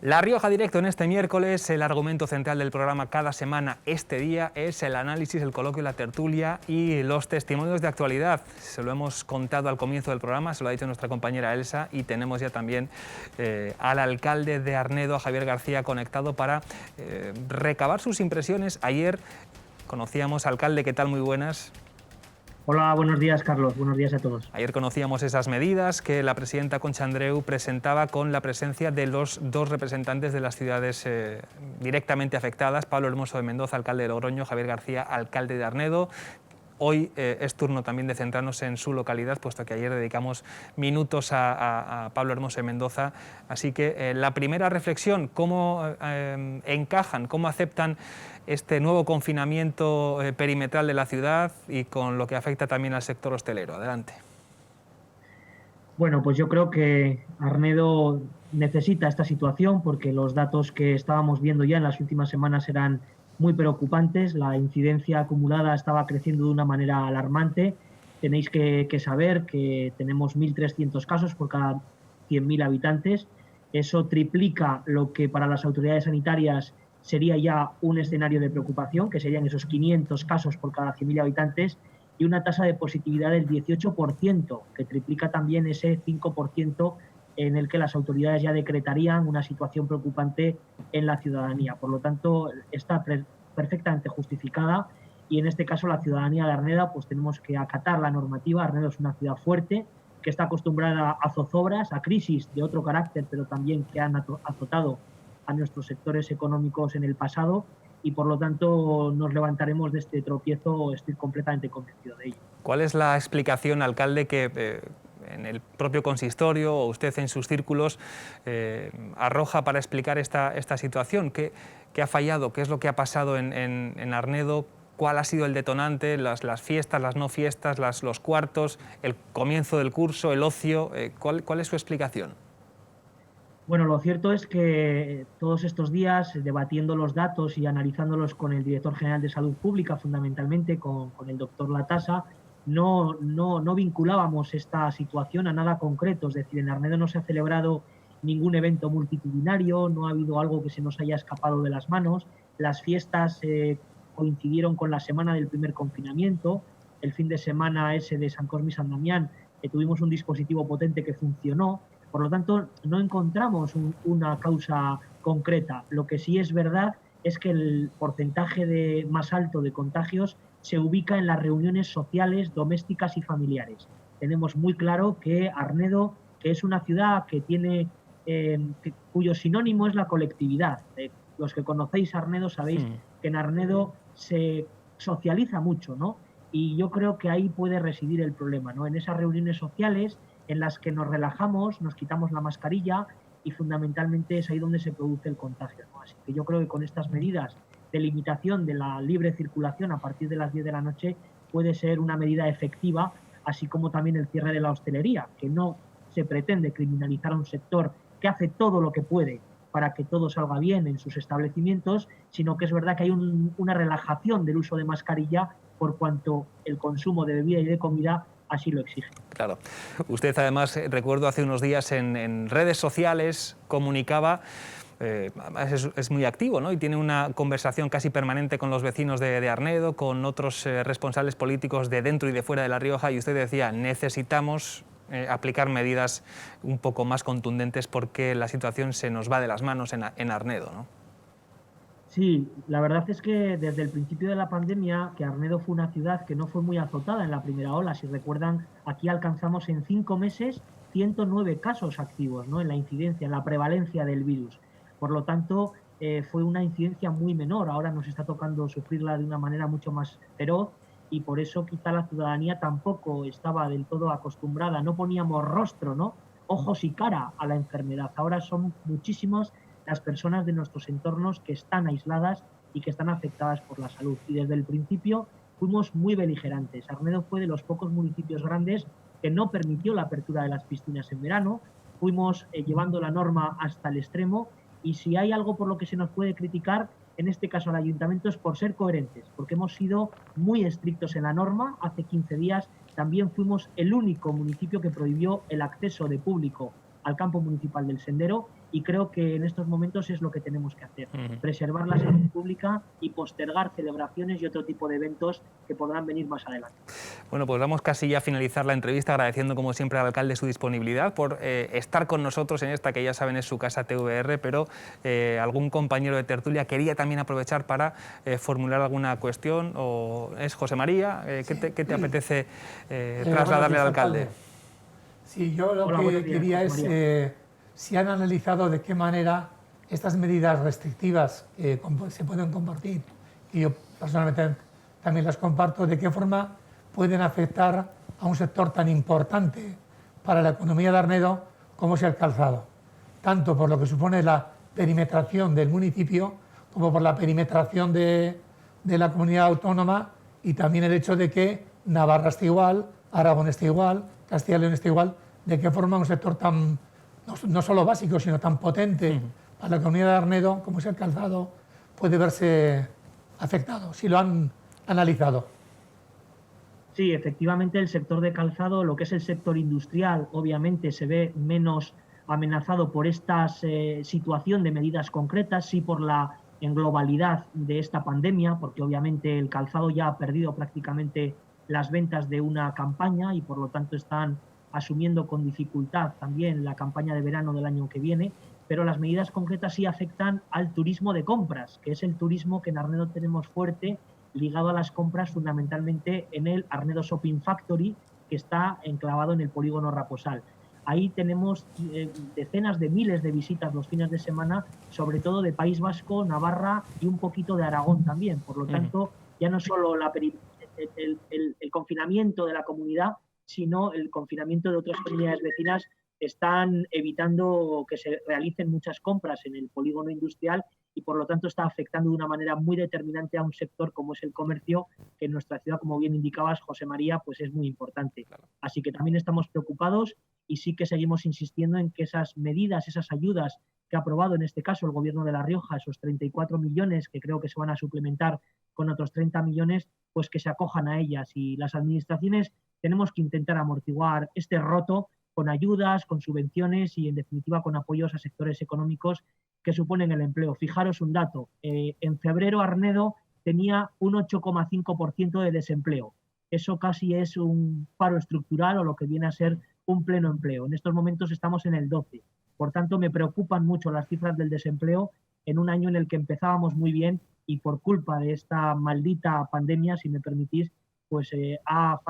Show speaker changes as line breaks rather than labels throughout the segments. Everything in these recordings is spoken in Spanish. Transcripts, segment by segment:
La Rioja Directo en este miércoles, el argumento central del programa cada semana este día es el análisis, el coloquio, la tertulia y los testimonios de actualidad. Se lo hemos contado al comienzo del programa, se lo ha dicho nuestra compañera Elsa, y tenemos ya también al alcalde de Arnedo, a Javier García, conectado para recabar sus impresiones. Ayer conocíamos, alcalde, ¿qué tal? Muy buenas.
Hola, buenos días, Carlos. Buenos días a todos.
Ayer conocíamos esas medidas que la presidenta Concha Andreu presentaba con la presencia de los dos representantes de las ciudades directamente afectadas, Pablo Hermoso de Mendoza, alcalde de Logroño, Javier García, alcalde de Arnedo. Hoy es turno también de centrarnos en su localidad, puesto que ayer dedicamos minutos a Pablo Hermoso de Mendoza. Así que la primera reflexión, ¿cómo encajan, cómo aceptan este nuevo confinamiento perimetral de la ciudad y con lo que afecta también al sector hostelero? Adelante.
Bueno, pues yo creo que Arnedo necesita esta situación porque los datos que estábamos viendo ya en las últimas semanas eran muy preocupantes. La incidencia acumulada estaba creciendo de una manera alarmante. Tenéis que saber que tenemos 1.300 casos por cada 100.000 habitantes. Eso triplica lo que para las autoridades sanitarias sería ya un escenario de preocupación, que serían esos 500 casos por cada 100.000 habitantes, y una tasa de positividad del 18%, que triplica también ese 5% en el que las autoridades ya decretarían una situación preocupante en la ciudadanía. Por lo tanto, está perfectamente justificada y en este caso la ciudadanía de Arnedo pues tenemos que acatar la normativa. Arnedo es una ciudad fuerte que está acostumbrada a zozobras, a crisis de otro carácter, pero también que han azotado a nuestros sectores económicos en el pasado, y por lo tanto nos levantaremos de este tropiezo, estoy completamente convencido de ello.
¿Cuál es la explicación, alcalde, que en el propio consistorio o usted en sus círculos arroja para explicar esta situación? ¿Qué ha fallado? ¿Qué es lo que ha pasado en Arnedo? ¿Cuál ha sido el detonante? ¿Las fiestas, las no fiestas, los cuartos, el comienzo del curso, el ocio? ¿Cuál es su explicación?
Bueno, lo cierto es que todos estos días, debatiendo los datos y analizándolos con el director general de Salud Pública, fundamentalmente con el doctor Latasa, no vinculábamos esta situación a nada concreto. Es decir, en Arnedo no se ha celebrado ningún evento multitudinario, no ha habido algo que se nos haya escapado de las manos. Las fiestas coincidieron con la semana del primer confinamiento. El fin de semana ese de San Cosme y San Damián, tuvimos un dispositivo potente que funcionó. Por lo tanto, no encontramos una causa concreta. Lo que sí es verdad es que el porcentaje más alto de contagios se ubica en las reuniones sociales, domésticas y familiares. Tenemos muy claro que Arnedo, que es una ciudad que tiene, cuyo sinónimo es la colectividad. Los que conocéis Arnedo sabéis que en Arnedo se socializa mucho, ¿no? Y yo creo que ahí puede residir el problema, ¿no? En esas reuniones sociales en las que nos relajamos, nos quitamos la mascarilla y fundamentalmente es ahí donde se produce el contagio, ¿no? Así que yo creo que con estas medidas de limitación de la libre circulación a partir de las 10 de la noche puede ser una medida efectiva, así como también el cierre de la hostelería, que no se pretende criminalizar a un sector que hace todo lo que puede para que todo salga bien en sus establecimientos, sino que es verdad que hay una relajación del uso de mascarilla por cuanto el consumo de bebida y de comida así lo exige.
Claro. Usted además, recuerdo hace unos días en redes sociales, comunicaba, es muy activo, ¿no? Y tiene una conversación casi permanente con los vecinos de Arnedo, con otros responsables políticos de dentro y de fuera de La Rioja, y usted decía, necesitamos aplicar medidas un poco más contundentes porque la situación se nos va de las manos en Arnedo, ¿no?
Sí, la verdad es que desde el principio de la pandemia, que Arnedo fue una ciudad que no fue muy azotada en la primera ola. Si recuerdan, aquí alcanzamos en 5 meses 109 casos activos, ¿no? En la incidencia, en la prevalencia del virus. Por lo tanto, fue una incidencia muy menor. Ahora nos está tocando sufrirla de una manera mucho más feroz y por eso quizá la ciudadanía tampoco estaba del todo acostumbrada. No poníamos rostro, ¿no? Ojos y cara a la enfermedad. Ahora son muchísimos las personas de nuestros entornos que están aisladas y que están afectadas por la salud. Y desde el principio fuimos muy beligerantes. Arnedo fue de los pocos municipios grandes que no permitió la apertura de las piscinas en verano. Fuimos llevando la norma hasta el extremo y si hay algo por lo que se nos puede criticar, en este caso al ayuntamiento, es por ser coherentes, porque hemos sido muy estrictos en la norma. Hace 15 días también fuimos el único municipio que prohibió el acceso de público al campo municipal del Sendero, y creo que en estos momentos es lo que tenemos que hacer, preservar la salud pública y postergar celebraciones y otro tipo de eventos que podrán venir más adelante.
Bueno, pues vamos casi ya a finalizar la entrevista, agradeciendo como siempre al alcalde su disponibilidad por estar con nosotros en esta que ya saben es su casa TVR, pero algún compañero de tertulia quería también aprovechar para formular alguna cuestión. O es José María, ¿qué te apetece trasladarle al alcalde?
Sí, yo lo que quería es si han analizado de qué manera estas medidas restrictivas se pueden compartir, y yo personalmente también las comparto, de qué forma pueden afectar a un sector tan importante para la economía de Arnedo como es el calzado, tanto por lo que supone la perimetración del municipio como por la perimetración de la comunidad autónoma, y también el hecho de que Navarra está igual, Aragón está igual, Castilla y León está igual, de qué forma un sector tan, no solo básico, sino tan potente para la comunidad de Arnedo como es el calzado puede verse afectado, si lo han analizado.
Sí, efectivamente el sector de calzado, lo que es el sector industrial, obviamente se ve menos amenazado por esta situación de medidas concretas, sí por la en globalidad de esta pandemia, porque obviamente el calzado ya ha perdido prácticamente las ventas de una campaña y por lo tanto están asumiendo con dificultad también la campaña de verano del año que viene, pero las medidas concretas sí afectan al turismo de compras, que es el turismo que en Arnedo tenemos fuerte, ligado a las compras fundamentalmente en el Arnedo Shopping Factory, que está enclavado en el polígono Raposal. Ahí tenemos decenas de miles de visitas los fines de semana, sobre todo de País Vasco, Navarra y un poquito de Aragón también. Por lo tanto, ya no solo el confinamiento de la comunidad, sino el confinamiento de otras comunidades vecinas están evitando que se realicen muchas compras en el polígono industrial y por lo tanto está afectando de una manera muy determinante a un sector como es el comercio, que en nuestra ciudad, como bien indicabas, José María, pues es muy importante. Así que también estamos preocupados y sí que seguimos insistiendo en que esas medidas, esas ayudas que ha aprobado en este caso el Gobierno de La Rioja, esos 34 millones que creo que se van a suplementar con otros 30 millones, pues que se acojan a ellas. Y las administraciones tenemos que intentar amortiguar este roto con ayudas, con subvenciones y, en definitiva, con apoyos a sectores económicos que suponen el empleo. Fijaros un dato, en febrero Arnedo tenía un 8,5% de desempleo. Eso casi es un paro estructural o lo que viene a ser un pleno empleo. En estos momentos estamos en el 12%. Por tanto, me preocupan mucho las cifras del desempleo en un año en el que empezábamos muy bien y por culpa de esta maldita pandemia, si me permitís, pues ha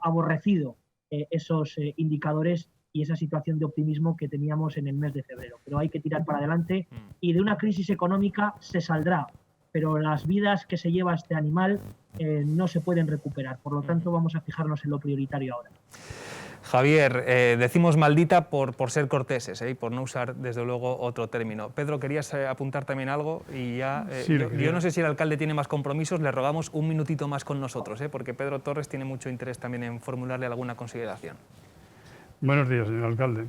aborrecido esos indicadores y esa situación de optimismo que teníamos en el mes de febrero. Pero hay que tirar para adelante y de una crisis económica se saldrá, pero las vidas que se lleva este animal no se pueden recuperar. Por lo tanto, vamos a fijarnos en lo prioritario ahora.
Javier, decimos maldita por ser corteses y por no usar, desde luego, otro término. Pedro, ¿querías apuntar también algo? Y ya,
sí,
yo no sé si el alcalde tiene más compromisos, le rogamos un minutito más con nosotros, porque Pedro Torres tiene mucho interés también en formularle alguna consideración.
Buenos días, señor alcalde.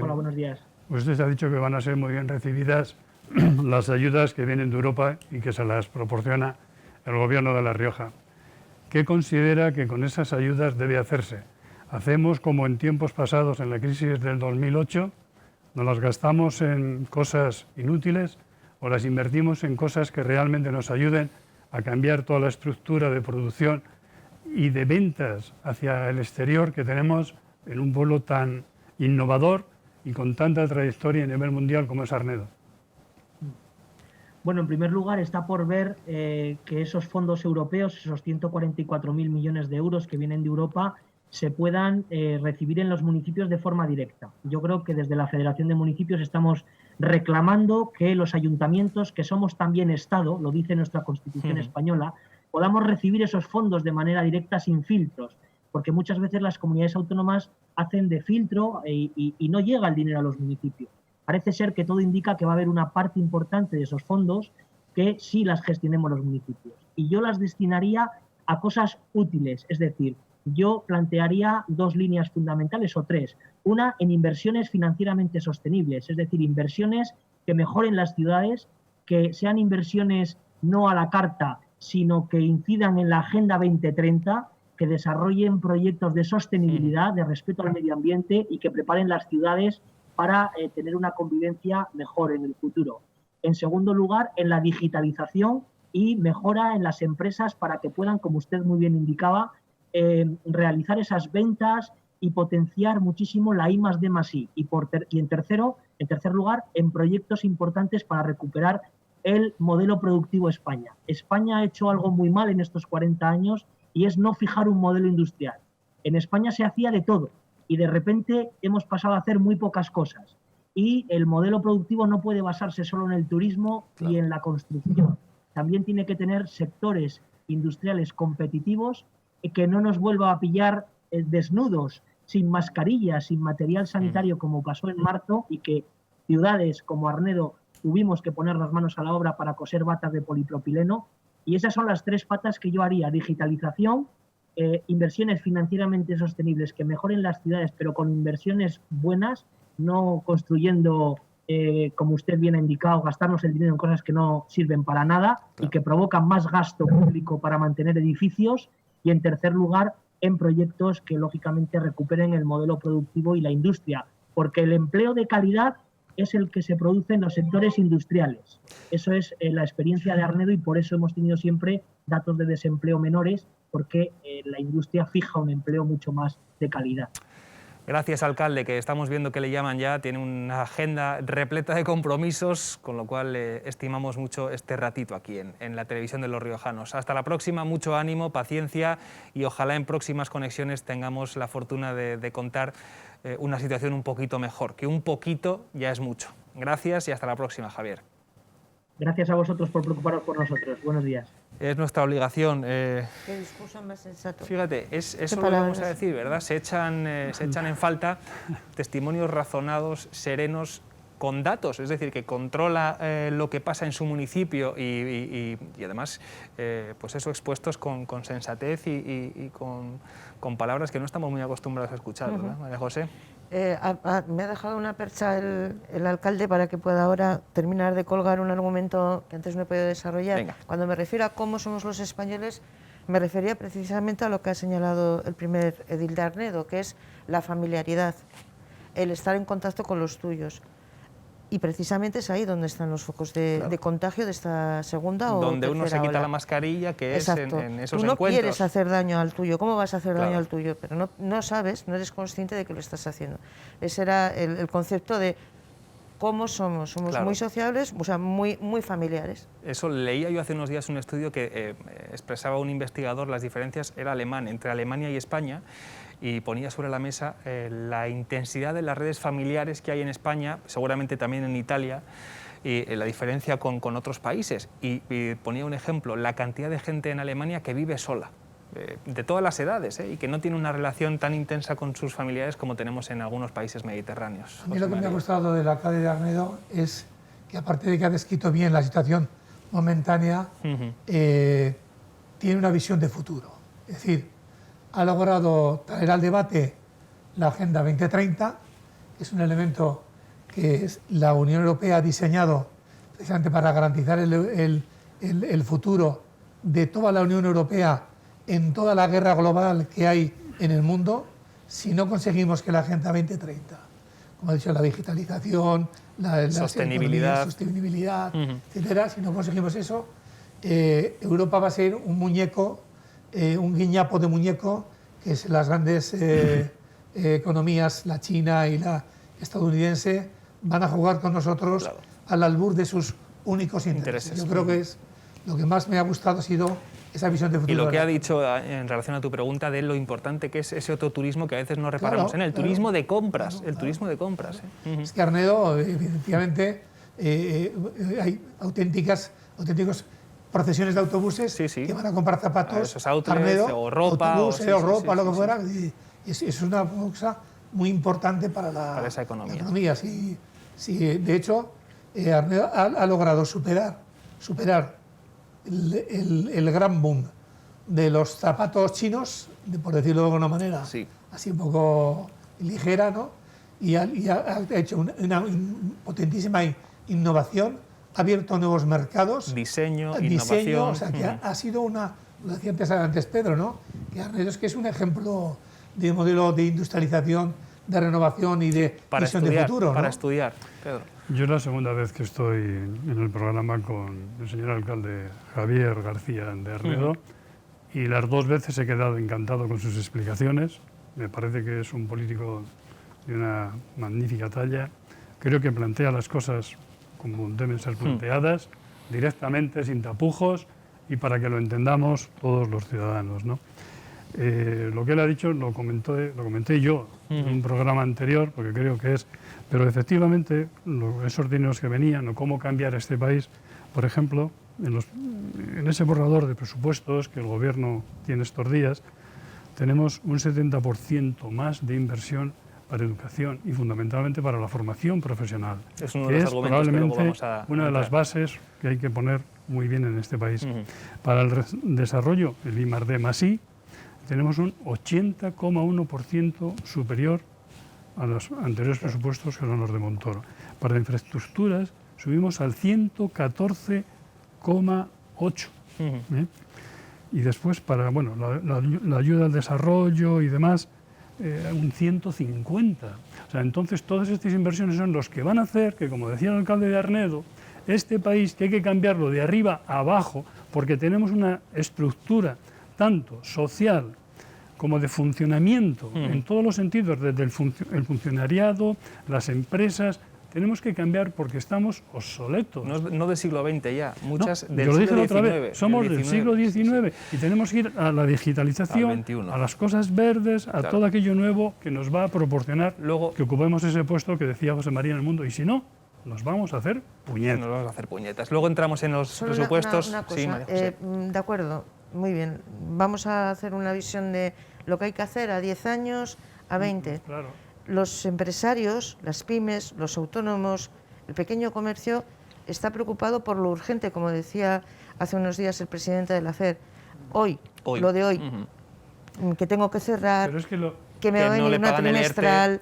Hola, buenos días.
Usted ha dicho que van a ser muy bien recibidas las ayudas que vienen de Europa y que se las proporciona el Gobierno de La Rioja. ¿Qué considera que con esas ayudas debe hacerse? ¿Hacemos como en tiempos pasados en la crisis del 2008? ¿Nos las gastamos en cosas inútiles o las invertimos en cosas que realmente nos ayuden a cambiar toda la estructura de producción y de ventas hacia el exterior que tenemos en un pueblo tan innovador y con tanta trayectoria a nivel mundial como es Arnedo?
Bueno, en primer lugar está por ver que esos fondos europeos, esos 144.000 millones de euros que vienen de Europa, se puedan recibir en los municipios de forma directa. Yo creo que desde la Federación de Municipios estamos reclamando que los ayuntamientos, que somos también Estado, lo dice nuestra Constitución española, podamos recibir esos fondos de manera directa sin filtros, porque muchas veces las comunidades autónomas hacen de filtro y no llega el dinero a los municipios. Parece ser que todo indica que va a haber una parte importante de esos fondos que sí las gestionemos los municipios. Y yo las destinaría a cosas útiles, es decir, yo plantearía dos líneas fundamentales o tres. Una, en inversiones financieramente sostenibles, es decir, inversiones que mejoren las ciudades, que sean inversiones no a la carta, sino que incidan en la Agenda 2030, que desarrollen proyectos de sostenibilidad, de respeto al medio ambiente y que preparen las ciudades para tener una convivencia mejor en el futuro. En segundo lugar, en la digitalización y mejora en las empresas para que puedan, como usted muy bien indicaba, realizar esas ventas y potenciar muchísimo la I+D+I. Y en tercer lugar, en proyectos importantes para recuperar el modelo productivo España. España ha hecho algo muy mal en estos 40 años y es no fijar un modelo industrial. En España se hacía de todo y de repente hemos pasado a hacer muy pocas cosas. Y el modelo productivo no puede basarse solo en el turismo y en la construcción. También tiene que tener sectores industriales competitivos que no nos vuelva a pillar desnudos, sin mascarillas, sin material sanitario, como pasó en marzo, y que ciudades como Arnedo tuvimos que poner las manos a la obra para coser batas de polipropileno. Y esas son las 3 patas que yo haría: digitalización, inversiones financieramente sostenibles que mejoren las ciudades, pero con inversiones buenas, no construyendo, como usted bien ha indicado, gastarnos el dinero en cosas que no sirven para nada y que provocan más gasto público para mantener edificios. Y en tercer lugar, en proyectos que lógicamente recuperen el modelo productivo y la industria, porque el empleo de calidad es el que se produce en los sectores industriales. Eso es la experiencia de Arnedo y por eso hemos tenido siempre datos de desempleo menores, porque la industria fija un empleo mucho más de calidad.
Gracias, alcalde, que estamos viendo que le llaman ya, tiene una agenda repleta de compromisos, con lo cual estimamos mucho este ratito aquí en la televisión de Los Riojanos. Hasta la próxima, mucho ánimo, paciencia y ojalá en próximas conexiones tengamos la fortuna de contar una situación un poquito mejor, que un poquito ya es mucho. Gracias y hasta la próxima, Javier.
Gracias a vosotros por preocuparos por nosotros. Buenos días.
Es nuestra obligación.
Qué discurso más sensato.
Fíjate, eso lo vamos a decir, ¿verdad? Se echan en falta testimonios razonados, serenos, con datos, es decir, que controla lo que pasa en su municipio y además, pues eso, expuestos con sensatez y con palabras que no estamos muy acostumbrados a escuchar, ¿verdad, María José?
Me ha dejado una percha el alcalde para que pueda ahora terminar de colgar un argumento que antes no he podido desarrollar.
Venga.
Cuando me refiero a cómo somos los españoles, me refería precisamente a lo que ha señalado el primer edil de Arnedo, que es la familiaridad, el estar en contacto con los tuyos. Y precisamente es ahí donde están los focos de contagio de esta segunda o
donde uno se quita
ola.
La mascarilla, que
Exacto.
es en esos
Tú no
encuentros.
quieres hacer daño al tuyo, ¿cómo vas a hacer daño al tuyo? Pero no sabes, no eres consciente de que lo estás haciendo. Ese era el concepto de cómo somos muy sociables, o sea, muy familiares.
Eso leía yo hace unos días un estudio que expresaba un investigador, las diferencias era alemán, entre Alemania y España, y ponía sobre la mesa la intensidad de las redes familiares que hay en España, seguramente también en Italia, y la diferencia con otros países. Y ponía un ejemplo, la cantidad de gente en Alemania que vive sola, de todas las edades, y que no tiene una relación tan intensa con sus familiares como tenemos en algunos países mediterráneos.
A mí lo que me ha gustado del alcalde de Arnedo es que, aparte de que ha descrito bien la situación momentánea, tiene una visión de futuro. Es decir, ha logrado traer al debate la Agenda 2030, que es un elemento que la Unión Europea ha diseñado precisamente para garantizar el futuro de toda la Unión Europea en toda la guerra global que hay en el mundo. Si no conseguimos que la Agenda 2030, como he dicho, la digitalización, la
sostenibilidad,
etcétera, si no conseguimos eso, Europa va a ser un muñeco, un guiñapo de muñeco, que es las grandes economías, la china y la estadounidense, van a jugar con nosotros al albur de sus únicos intereses. Yo creo que es lo que más me ha gustado, ha sido esa visión de futuro.
Y lo que ha dicho en relación a tu pregunta de lo importante que es ese autoturismo que a veces no reparamos en el turismo de compras, turismo de compras.
Es que Arnedo, efectivamente, hay auténticos procesiones de autobuses que van a comprar zapatos,
esos outlets,
Arnedo,
o ropa,
autobuses, ropa, lo que fuera. Y es una cosa muy importante para
esa economía.
La economía. Sí, de hecho, Arnedo ha logrado superar el gran boom de los zapatos chinos, por decirlo de alguna manera, así un poco ligera, ¿no? Y ha hecho una potentísima innovación, ha abierto nuevos mercados.
Diseño, innovación.
O sea, que ha sido lo decía antes Pedro, ¿no? que Arnedo es que es un ejemplo de modelo de industrialización, de renovación y de visión de futuro, ¿no?
Para estudiar, Pedro.
Yo es la segunda vez que estoy en el programa con el señor alcalde Javier García de Arnedo y las dos veces he quedado encantado con sus explicaciones. Me parece que es un político de una magnífica talla. Creo que plantea las cosas como deben ser planteadas, directamente, sin tapujos y para que lo entendamos todos los ciudadanos, ¿no? Lo que él ha dicho lo comenté yo en un programa anterior, porque creo que es... Pero efectivamente, esos dineros que venían, o cómo cambiar este país, por ejemplo, en ese borrador de presupuestos que el Gobierno tiene estos días, tenemos un 70% más de inversión para educación y fundamentalmente para la formación profesional,
es uno
que
de los
es
argumentos
probablemente
que vamos a
una de las bases que hay que poner muy bien en este país. Para el desarrollo, el I+D+I, tenemos un 80,1% superior a los anteriores presupuestos, que son los de Montoro. Para infraestructuras subimos al 114,8%. Y después para la ayuda al desarrollo y demás, un 150%. O sea, entonces todas estas inversiones son los que van a hacer que, como decía el alcalde de Arnedo, este país que hay que cambiarlo de arriba a abajo, porque tenemos una estructura tanto social como de funcionamiento, en todos los sentidos, desde el funcionariado, las empresas, tenemos que cambiar porque estamos obsoletos.
No del siglo XX ya, muchas
no,
del
yo lo
siglo
dije otra
XIX.
vez, somos del siglo XIX y tenemos que ir a la digitalización, a las cosas verdes, a todo aquello nuevo que nos va a proporcionar que ocupemos ese puesto que decía José María en el mundo, y si no, nos vamos a hacer puñetas.
Nos vamos a hacer puñetas. Luego entramos en los presupuestos.
Una cosa,
sí, María José.
de acuerdo, muy bien. Vamos a hacer una visión de lo que hay que hacer a 10 años, a 20.
Claro.
Los empresarios, las pymes, los autónomos, el pequeño comercio está preocupado por lo urgente, como decía hace unos días el presidente de la FED. Hoy. Lo de hoy, que tengo que cerrar,
pero es
que me va a venir una trimestral.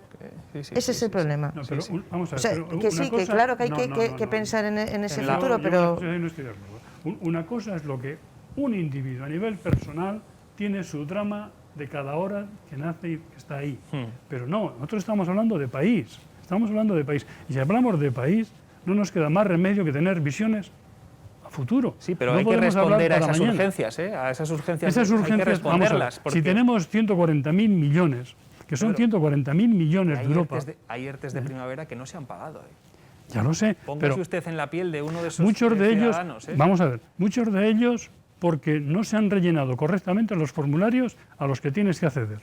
Ese
es el problema.
No, pero vamos a ver,
O sea, que sí, que claro que hay que pensar en ese futuro, pero...
Yo no estoy de acuerdo. Una cosa es lo que un individuo a nivel personal tiene su drama de cada hora que nace y que está ahí. Pero no, nosotros estamos hablando de país. Estamos hablando de país. Y si hablamos de país, no nos queda más remedio que tener visiones a futuro.
Sí, pero
no
hay que responder a esas
mañana.
urgencias, ¿eh? A esas urgencias,
hay que responderlas.
responderlas.
Si tenemos 140.000 millones, que son 140.000 millones de Europa...
Hay ERTEs de primavera que no se han pagado.
Ya lo sé,
Póngase
pero
usted en la piel de uno de esos
muchos de ellos,
ciudadanos.
vamos a ver, muchos de ellos porque no se han rellenado correctamente los formularios a los que tienes que acceder.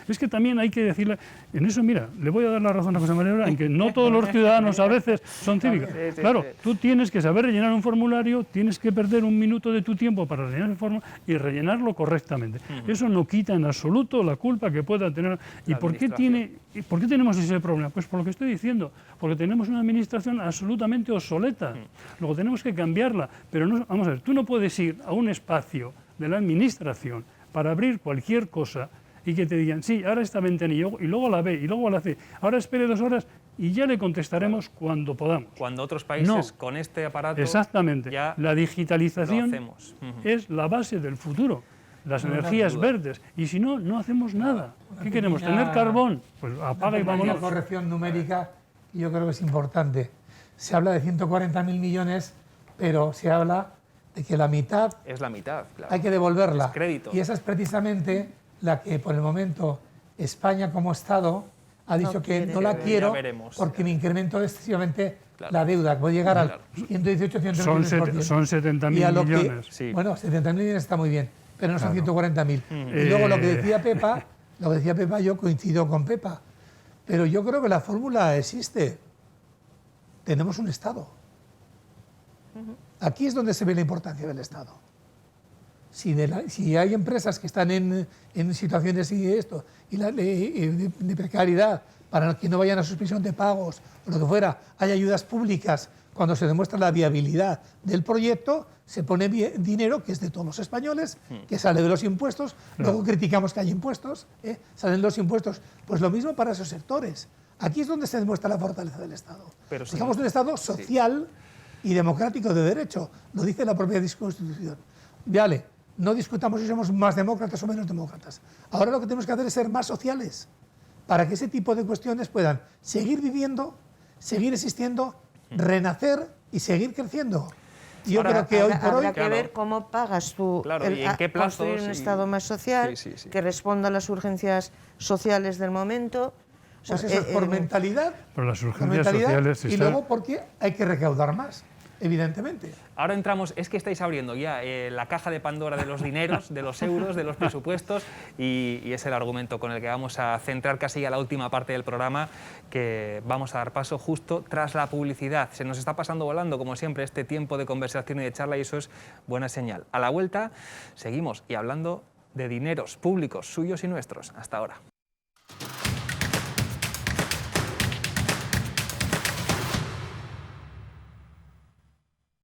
Es que también hay que decirle, en eso, mira, le voy a dar la razón a José María, en que no todos los ciudadanos a veces son cívicos. Claro, tú tienes que saber rellenar un formulario, tienes que perder un minuto de tu tiempo para rellenar el formulario y rellenarlo correctamente. Eso no quita en absoluto la culpa que pueda tener. ¿Y por qué tenemos ese problema? Pues por lo que estoy diciendo, porque tenemos una administración absolutamente obsoleta. Luego tenemos que cambiarla, pero no, vamos a ver, tú no puedes ir a un espacio de la administración para abrir cualquier cosa y que te digan, sí, ahora esta ventanilla, y luego la B, y luego la C, ahora espere 2 horas y ya le contestaremos cuando podamos.
Cuando otros países con este aparato
exactamente.
Ya
la digitalización es la base del futuro, las energías verdes, y si no, no hacemos nada. ¿Qué queremos? ¿Tener carbón? Pues apaga y vámonos.
Una corrección numérica, yo creo que es importante. Se habla de 140.000 millones, pero se habla de que la mitad
es la mitad, claro.
Hay que devolverla.
Es crédito.
Y esa es precisamente la que por el momento España como Estado ha dicho que no la quiero porque me incremento excesivamente la deuda, que puede llegar al 118, 120%.
Son 70.000 millones.
Sí. Bueno, 70.000 millones está muy bien, pero no son 140.000. Y luego lo que decía Pepa, yo coincido con Pepa, pero yo creo que la fórmula existe. Tenemos un Estado. Aquí es donde se ve la importancia del Estado. Si hay empresas que están en situaciones de precariedad, para que no vayan a suspensión de pagos o lo que fuera, hay ayudas públicas, cuando se demuestra la viabilidad del proyecto, se pone dinero que es de todos los españoles, que sale de los impuestos, luego criticamos que hay impuestos, salen los impuestos, pues lo mismo para esos sectores. Aquí es donde se demuestra la fortaleza del Estado. Estamos en un Estado social y democrático de derecho, lo dice la propia Constitución. Vale, no discutamos si somos más demócratas o menos demócratas. Ahora lo que tenemos que hacer es ser más sociales para que ese tipo de cuestiones puedan seguir viviendo, seguir existiendo, renacer y seguir creciendo. Yo creo que hoy por hoy...
Habrá que ver cómo pagas tú
¿y en qué plazos?
construir un Estado más social, que responda a las urgencias sociales del momento.
Pues eso es por mentalidad.
Por las urgencias sociales.
Y luego porque hay que recaudar más, evidentemente.
Ahora entramos, es que estáis abriendo ya la caja de Pandora de los dineros, de los euros, de los presupuestos, y es el argumento con el que vamos a centrar casi a la última parte del programa, que vamos a dar paso justo tras la publicidad. Se nos está pasando volando, como siempre, este tiempo de conversación y de charla, y eso es buena señal. A la vuelta seguimos y hablando de dineros públicos, suyos y nuestros. Hasta ahora.